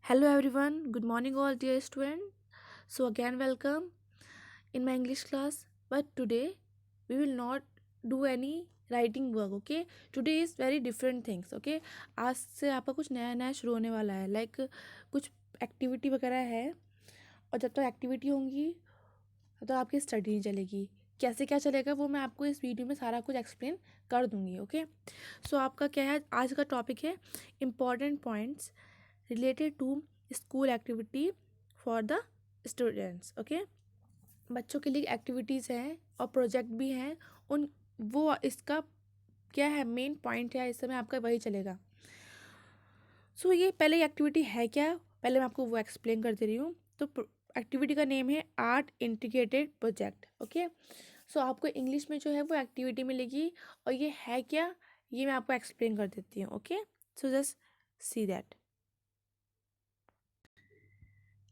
Hello everyone, good morning all dear students. So again welcome in my English class. But today we will not do any writing work, okay? Today is very different things, okay? आज से आपका कुछ नया नया शुरू होने वाला है, लाइक कुछ एक्टिविटी वगैरह है। और जब तक एक्टिविटी होंगी तो आपकी स्टडी नहीं चलेगी। कैसे क्या चलेगा वो मैं आपको इस वीडियो में सारा कुछ एक्सप्लेन कर दूंगी, ओके? सो आपका क्या है, आज का टॉपिक है important points related to school activity for the students, okay? बच्चों के लिए एक्टिविटीज़ हैं और प्रोजेक्ट भी हैं। उन वो इसका क्या है, मेन पॉइंट है इस समय आपका वही चलेगा। सो ये पहले एक्टिविटी है क्या, पहले मैं आपको वो एक्सप्लेन कर दे रही हूँ। तो एक्टिविटी का नेम है आर्ट इंटीग्रेटेड प्रोजेक्ट, ओके? सो आपको इंग्लिश में जो है वो एक्टिविटी मिलेगी और ये है क्या, ये मैं आपको एक्सप्लेन कर देती हूँ, okay? So just see that.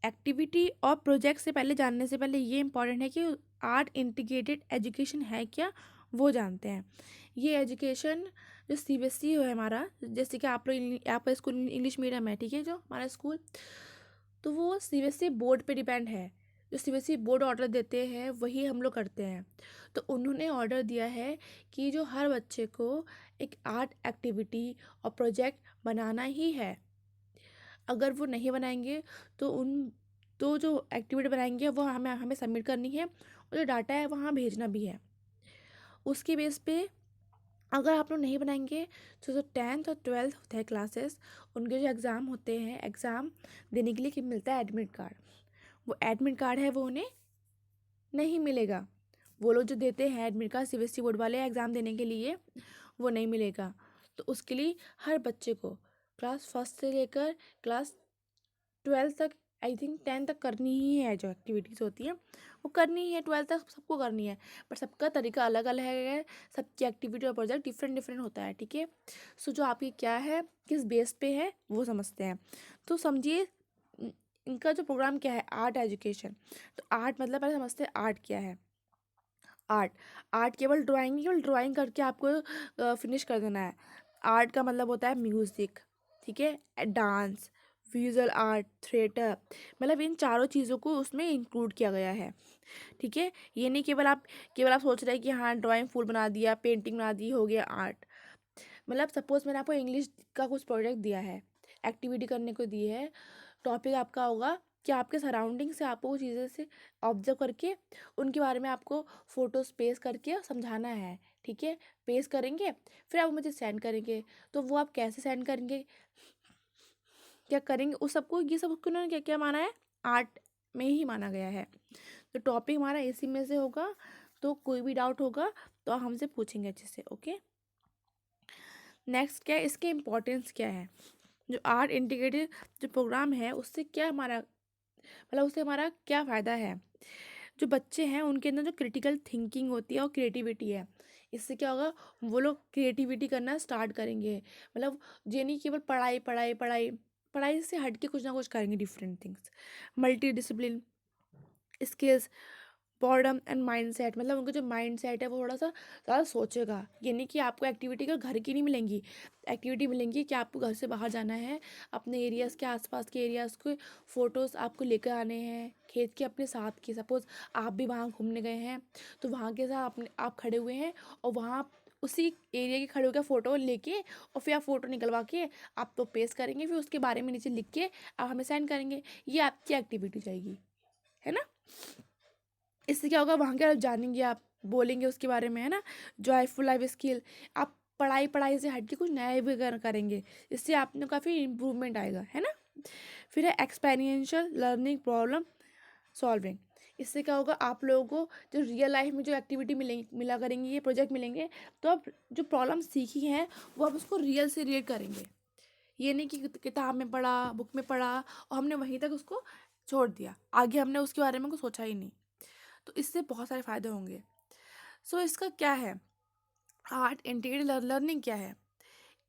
Activity और प्रोजेक्ट से पहले जानने से पहले ये इंपॉर्टेंट है कि आर्ट इंटीग्रेटेड एजुकेशन है क्या, वो जानते हैं। ये एजुकेशन जो सीबीएसई है हमारा, जैसे कि आप लोग आपका स्कूल इंग्लिश मीडियम है, ठीक है, जो हमारा स्कूल, तो वो सीबीएसई बोर्ड पे डिपेंड है। जो सीबीएसई बोर्ड ऑर्डर देते हैं वही हम लोग करते हैं। तो उन्होंने ऑर्डर दिया है कि जो हर बच्चे को एक आर्ट एक्टिविटी और प्रोजेक्ट बनाना ही है। अगर वो नहीं बनाएंगे तो जो एक्टिविटी बनाएंगे वो हमें हमें सबमिट करनी है और जो डाटा है वहाँ भेजना भी है। उसके बेस पे अगर आप लोग नहीं बनाएंगे तो जो 10th और 12th होते हैं क्लासेस, उनके जो एग्ज़ाम होते हैं, एग्ज़ाम देने के लिए कि मिलता है एडमिट कार्ड, वो एडमिट कार्ड है वो उन्हें नहीं मिलेगा। वो लोग जो देते हैं एडमिट कार्ड सीबीएसई बोर्ड वाले एग्ज़ाम देने के लिए, वो नहीं मिलेगा। तो उसके लिए हर बच्चे को क्लास फर्स्ट से लेकर क्लास 12th तक, आई थिंक 10th तक करनी ही है। जो एक्टिविटीज़ होती हैं वो करनी ही है, 12th तक सबको करनी है, पर सबका तरीका अलग अलग है। सबकी एक्टिविटी और प्रोजेक्ट डिफरेंट डिफरेंट होता है, ठीक है? सो जो आपकी क्या है, किस बेस पे है, वो समझते हैं। तो समझिए इनका जो प्रोग्राम क्या है, आर्ट एजुकेशन। तो आर्ट मतलब पहले समझते हैं आर्ट क्या है। आर्ट आर्ट केवल ड्राइंग करके आपको फिनिश कर देना है। आर्ट का मतलब होता है म्यूज़िक, ठीक है, डांस, विजुअल आर्ट, थिएटर, मतलब इन चारों चीज़ों को उसमें इंक्लूड किया गया है, ठीक है? ये नहीं केवल आप सोच रहे हैं कि हाँ ड्राइंग फुल बना दिया, पेंटिंग बना दी, हो गया आर्ट। मतलब सपोज मैंने आपको इंग्लिश का कुछ प्रोजेक्ट दिया है, एक्टिविटी करने को दी है। टॉपिक आपका होगा कि आपके सराउंडिंग से आपको वो चीज़ें से ऑब्जर्व करके उनके बारे में आपको फोटोज पेस्ट करके समझाना है, ठीक है? पेस्ट करेंगे, फिर आप मुझे सेंड करेंगे। तो वो आप कैसे सेंड करेंगे, क्या करेंगे, उस सबको, ये सब उसको उन्होंने क्या क्या माना है, आर्ट में ही माना गया है। तो टॉपिक हमारा इसी में से होगा। तो कोई भी डाउट होगा तो आप हमसे पूछेंगे अच्छे से, ओके? नेक्स्ट क्या है, इसके इम्पोर्टेंस क्या है, जो आर्ट इंटीग्रेटेड जो प्रोग्राम है उससे क्या हमारा, मतलब उससे हमारा क्या फ़ायदा है। जो बच्चे हैं उनके अंदर जो क्रिटिकल थिंकिंग होती है और क्रिएटिविटी है, इससे क्या होगा, वो लोग क्रिएटिविटी करना स्टार्ट करेंगे। मतलब ये नहीं केवल पढ़ाई पढ़ाई पढ़ाई, पढ़ाई से हट के कुछ ना कुछ करेंगे, different things, multi discipline skills, boredom and mindset, मतलब उनका जो माइंडसेट है वो थोड़ा सा ज़्यादा सोचेगा। ये नहीं कि आपको एक्टिविटी का घर की नहीं मिलेंगी, एक्टिविटी मिलेंगी कि आपको घर से बाहर जाना है, अपने एरियाज़ के आसपास के एरियाज़ के फ़ोटोज़ आपको लेकर आने हैं, खेत के अपने साथ के। सपोज़ आप भी वहाँ घूमने गए हैं तो वहाँ के साथ अपने आप खड़े हुए हैं और वहाँ उसी एरिया के खड़े होकर फ़ोटो लेके और फिर आप फ़ोटो निकलवा के आप तो पेस्ट करेंगे, फिर उसके बारे में नीचे लिख के आप हमें सेंड करेंगे। ये आपकी एक्टिविटी जाएगी, है ना? इससे क्या होगा, वहाँ के आप जानेंगे, आप बोलेंगे उसके बारे में, है ना? जॉयफुल लाइफ स्किल, आप पढ़ाई पढ़ाई से हट के कुछ नया भी करेंगे। इससे आप में काफ़ी इम्प्रूवमेंट आएगा, है ना? फिर है एक्सपेरिएंशियल लर्निंग, प्रॉब्लम सॉल्विंग। इससे क्या होगा, आप लोगों को जो रियल लाइफ में जो एक्टिविटी मिला करेंगी, ये प्रोजेक्ट मिलेंगे, तो आप जो प्रॉब्लम सीखी हैं वो आप उसको रियल से रिलेट करेंगे। ये नहीं कि किताब में पढ़ा, बुक में पढ़ा और हमने वहीं तक उसको छोड़ दिया, आगे हमने उसके बारे में कुछ सोचा ही नहीं। तो इससे बहुत सारे फ़ायदे होंगे। सो इसका क्या है, आर्ट इंटीग्रेटेड लर्निंग क्या है,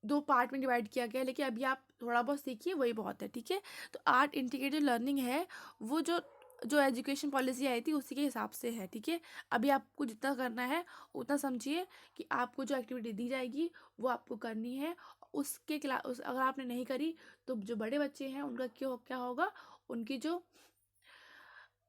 दो पार्ट में डिवाइड किया गया है, लेकिन अभी आप थोड़ा बहुत सीखिए वही बहुत है, ठीक है? तो आर्ट इंटीग्रेटेड लर्निंग है वो जो जो एजुकेशन पॉलिसी आई थी उसी के हिसाब से है, ठीक है? अभी आपको जितना करना है उतना समझिए कि आपको जो एक्टिविटी दी जाएगी वो आपको करनी है, उसके क्लास अगर आपने नहीं करी तो जो बड़े बच्चे हैं उनका क्या होगा, उनकी जो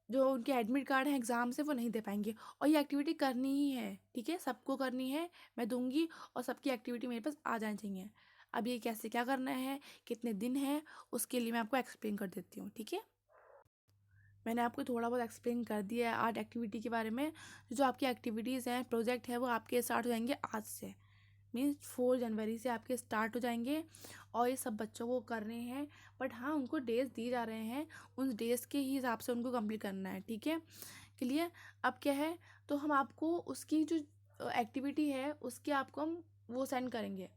उनके एडमिट कार्ड हैं एग्ज़ाम से वो नहीं दे पाएंगे। और ये एक्टिविटी करनी ही है, ठीक है, सबको करनी है, मैं दूंगी, और सबकी एक्टिविटी मेरे पास आ जानी चाहिए। अब ये कैसे क्या करना है, कितने दिन है, उसके लिए मैं आपको एक्सप्लेन कर देती हूँ, ठीक है। मैंने आपको थोड़ा बहुत एक्सप्लेन कर दिया है आर्ट एक्टिविटी के बारे में। जो आपकी एक्टिविटीज़ हैं, प्रोजेक्ट है, वो आपके स्टार्ट हो जाएंगे आज से, मीन्स 4 जनवरी से आपके स्टार्ट हो जाएंगे। और ये सब बच्चों को कर रहे हैं, बट हाँ उनको डेज दिए जा रहे हैं, उन डेज के ही हिसाब से उनको कंप्लीट करना है, ठीक है, क्लियर। अब क्या है, तो हम आपको उसकी जो एक्टिविटी है उसके आपको हम वो सेंड करेंगे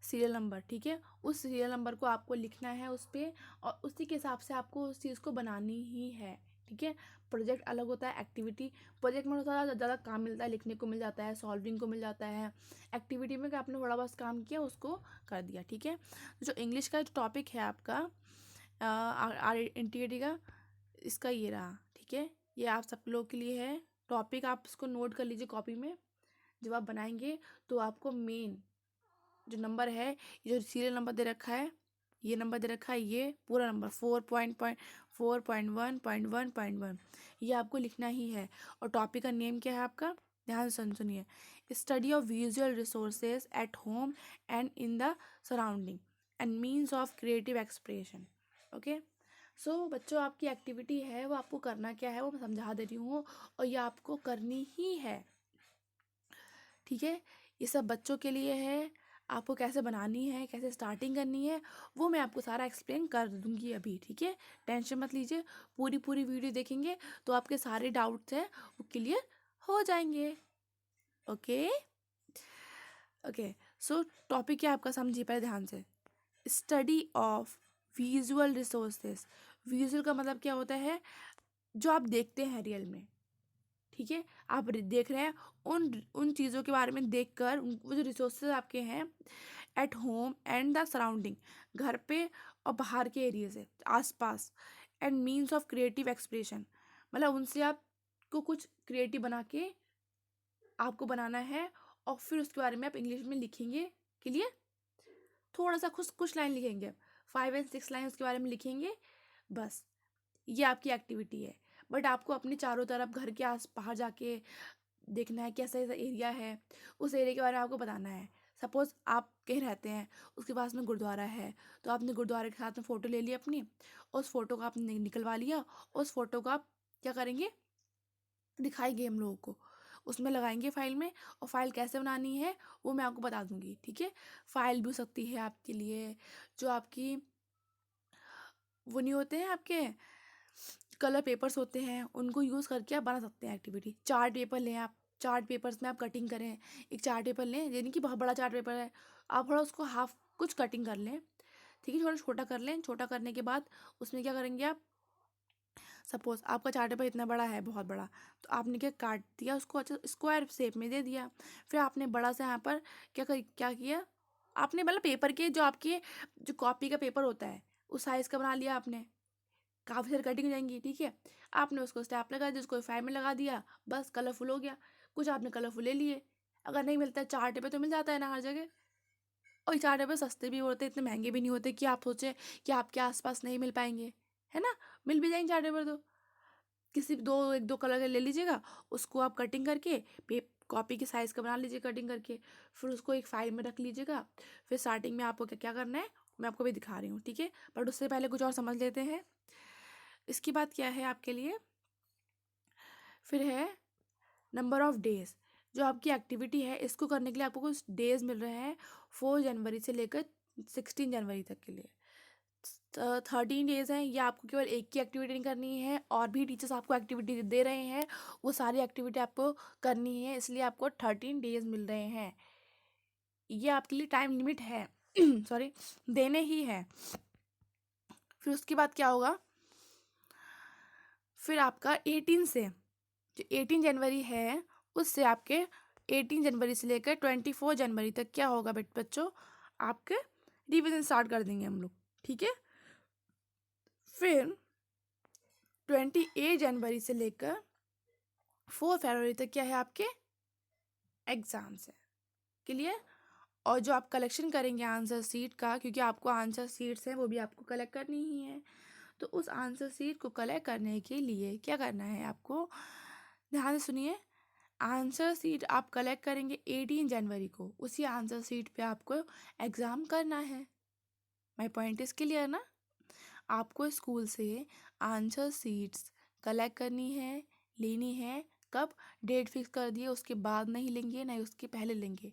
सीरियल नंबर, ठीक है। उस सीरियल नंबर को आपको लिखना है उस पर, और उसी के हिसाब से आपको उस चीज़ को बनानी ही है, ठीक है। प्रोजेक्ट अलग होता है, एक्टिविटी, प्रोजेक्ट में थोड़ा ज़्यादा काम मिलता है, लिखने को मिल जाता है, सॉल्विंग को मिल जाता है। एक्टिविटी में क्या आपने थोड़ा बहुत काम किया उसको कर दिया, ठीक है। जो इंग्लिश का जो टॉपिक है आपका आइडेंटिटी का, इसका ये रहा, ठीक है। ये आप सब लोगों के लिए है टॉपिक, आप इसको नोट कर लीजिए कॉपी में। जब आप बनाएंगे तो आपको मेन जो नंबर है, ये जो सीरियल नंबर दे रखा है, ये नंबर दे रखा है, ये पूरा नंबर 4.1.1.1, ये आपको लिखना ही है। और टॉपिक का नेम क्या है आपका, ध्यान से सुनिए, study of visual resources at home and in the surrounding and means of creative expression. Okay, so बच्चों आपकी एक्टिविटी है वो आपको करना क्या है वो मैं समझा दे रही हूँ, और ये आपको करनी ही है, ठीक है। ये सब बच्चों के लिए है, आपको कैसे बनानी है, कैसे स्टार्टिंग करनी है, वो मैं आपको सारा एक्सप्लेन कर दूंगी अभी, ठीक है। टेंशन मत लीजिए, पूरी वीडियो देखेंगे तो आपके सारे डाउट्स हैं वो क्लियर हो जाएंगे। ओके ओके, सो टॉपिक क्या आपका समझिए पहले ध्यान से, study of visual resources. Visual का मतलब क्या होता है, जो आप देखते हैं रियल में, ठीक है, आप देख रहे हैं उन चीज़ों के बारे में देखकर, वो जो रिसोर्सेज आपके हैं eight home and the surrounding, घर पे और बाहर के एरिया से आसपास, and means of creative expression, मतलब उनसे आपको कुछ क्रिएटिव बना के आपको बनाना है, और फिर उसके बारे में आप इंग्लिश में लिखेंगे, क्लियर। थोड़ा सा कुछ लाइन लिखेंगे, 5 और 6 लाइन उसके बारे में लिखेंगे, बस ये आपकी एक्टिविटी है। बट आपको अपने चारों तरफ घर के आस बाहर जाके देखना है कैसा ऐसा एरिया है, उस एरिया के बारे में आपको बताना है। सपोज़ आप कहीं रहते हैं, उसके पास में गुरुद्वारा है, तो आपने गुरुद्वारे के साथ में फ़ोटो ले ली अपनी, उस फ़ोटो को आपने निकलवा लिया, उस फ़ोटो को आप क्या करेंगे, दिखाएंगे हम लोगों को, उसमें लगाएंगे फाइल में, और फाइल कैसे बनानी है वो मैं आपको बता दूंगी, ठीक है। फाइल भी हो सकती है आपके लिए, जो आपकी वो नहीं होते हैं आपके कलर पेपर्स होते हैं, उनको यूज़ करके आप बना सकते हैं एक्टिविटी। चार्ट पेपर लें आप, चार्ट पेपर्स में आप कटिंग करें, एक चार्ट पेपर लें, यानी कि बहुत बड़ा चार्ट पेपर है, आप थोड़ा उसको हाफ कुछ कटिंग कर लें, ठीक है, थोड़ा छोटा कर लें। छोटा करने के बाद उसमें क्या करेंगे आप, सपोज़ आपका चार्ट पेपर इतना बड़ा है, बहुत बड़ा, तो आपने क्या काट दिया उसको, अच्छा स्क्वायर शेप में दे दिया। फिर आपने बड़ा सा यहाँ पर क्या किया, आपने मतलब पेपर के जो आपके जो कॉपी का पेपर होता है उस साइज़ का बना लिया आपने, काफ़ी सारी कटिंग हो जाएंगी, ठीक है। आपने उसको स्टैप लगा दिया, उसको फाइल में लगा दिया, बस कलरफुल हो गया। कुछ आपने कलरफुल ले लिए, अगर नहीं मिलता है चार्ट पेपर तो मिल जाता है ना हर जगह, और ये चार्ट पेपर सस्ते भी होते हैं, इतने महंगे भी नहीं होते कि आप सोचें कि आपके आसपास नहीं मिल पाएंगे, है ना, मिल भी जाएंगे चार्ट पेपर तो। किसी एक दो कलर के ले लीजिएगा, उसको आप कटिंग करके कॉपी के साइज़ का बना लीजिए कटिंग करके, फिर उसको एक फाइल में रख लीजिएगा। फिर स्टार्टिंग में आपको क्या क्या करना है मैं आपको भी दिखा रही हूँ, ठीक है, बट उससे पहले कुछ और समझ लेते हैं। इसके बाद क्या है आपके लिए, फिर है नंबर ऑफ डेज। जो आपकी एक्टिविटी है इसको करने के लिए आपको कुछ डेज मिल रहे हैं, 4 जनवरी से लेकर 16 जनवरी तक के लिए 13 डेज हैं। ये आपको केवल एक की एक्टिविटी नहीं करनी है, और भी टीचर्स आपको एक्टिविटी दे रहे हैं, वो सारी एक्टिविटी आपको करनी है, इसलिए आपको 13 डेज मिल रहे हैं। ये आपके लिए टाइम लिमिट है सॉरी, देने ही है। फिर उसके बाद क्या होगा, फिर आपका 18 से, जो 18 जनवरी है उससे आपके 18 जनवरी से लेकर 24 जनवरी तक क्या होगा बच्चों, आपके रिवीजन स्टार्ट कर देंगे हम लोग, ठीक है। फिर 28 जनवरी से लेकर 4 फरवरी तक क्या है आपके एग्जाम्स है, क्लियर। और जो आप कलेक्शन करेंगे आंसर शीट का, क्योंकि आपको आंसर शीट्स हैं वो भी आपको कलेक्ट करनी ही है, तो उस आंसर शीट को कलेक्ट करने के लिए क्या करना है आपको, ध्यान से सुनिए। आंसर शीट आप कलेक्ट करेंगे 18 जनवरी को, उसी आंसर शीट पे आपको एग्ज़ाम करना है। माई पॉइंट इज़ क्लियर ना। आपको स्कूल से आंसर शीट्स कलेक्ट करनी है, लेनी है। कब? डेट फिक्स कर दिए, उसके बाद नहीं लेंगे, नहीं उसके पहले लेंगे,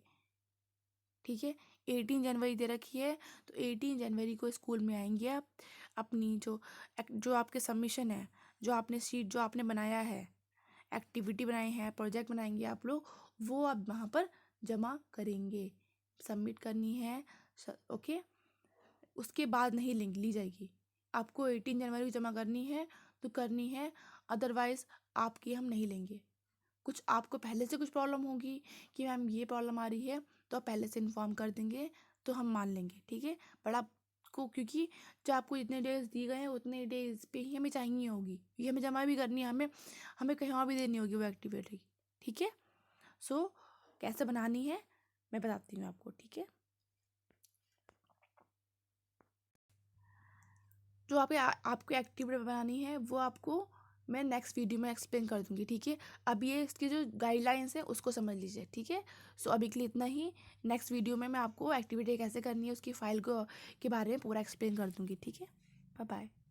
ठीक है। 18 जनवरी दे रखी है, तो 18 जनवरी को स्कूल में आएंगे आप। अपनी जो आपके सबमिशन है, जो आपने शीट जो आपने बनाया है, एक्टिविटी बनाई है, प्रोजेक्ट बनाएंगे आप लोग, वो आप वहाँ पर जमा करेंगे, सबमिट करनी है। ओके, उसके बाद नहीं ली जाएगी। आपको 18 जनवरी को जमा करनी है तो करनी है, अदरवाइज़ आपकी हम नहीं लेंगे। कुछ आपको पहले से कुछ प्रॉब्लम होगी कि मैम ये प्रॉब्लम आ रही है, तो आप पहले से इन्फॉर्म कर देंगे तो हम मान लेंगे, ठीक है। बट आपको, क्योंकि जो आपको इतने डेज दिए गए हैं उतने डेज पे ही हमें चाहिए होगी, ये हमें जमा भी करनी है, हमें हमें कहीं और भी देनी होगी वो एक्टिविटी, ठीक है। सो कैसे बनानी है मैं बताती हूँ आपको, ठीक है। जो आपको एक्टिविटी बनानी है वो आपको मैं नेक्स्ट वीडियो में एक्सप्लेन कर दूंगी, ठीक है। अभी ये इसकी जो गाइडलाइंस है उसको समझ लीजिए, ठीक है। सो अभी के लिए इतना ही। नेक्स्ट वीडियो में मैं आपको एक्टिविटी कैसे करनी है उसकी फाइल को के बारे में पूरा एक्सप्लेन कर दूंगी, ठीक है। Bye bye.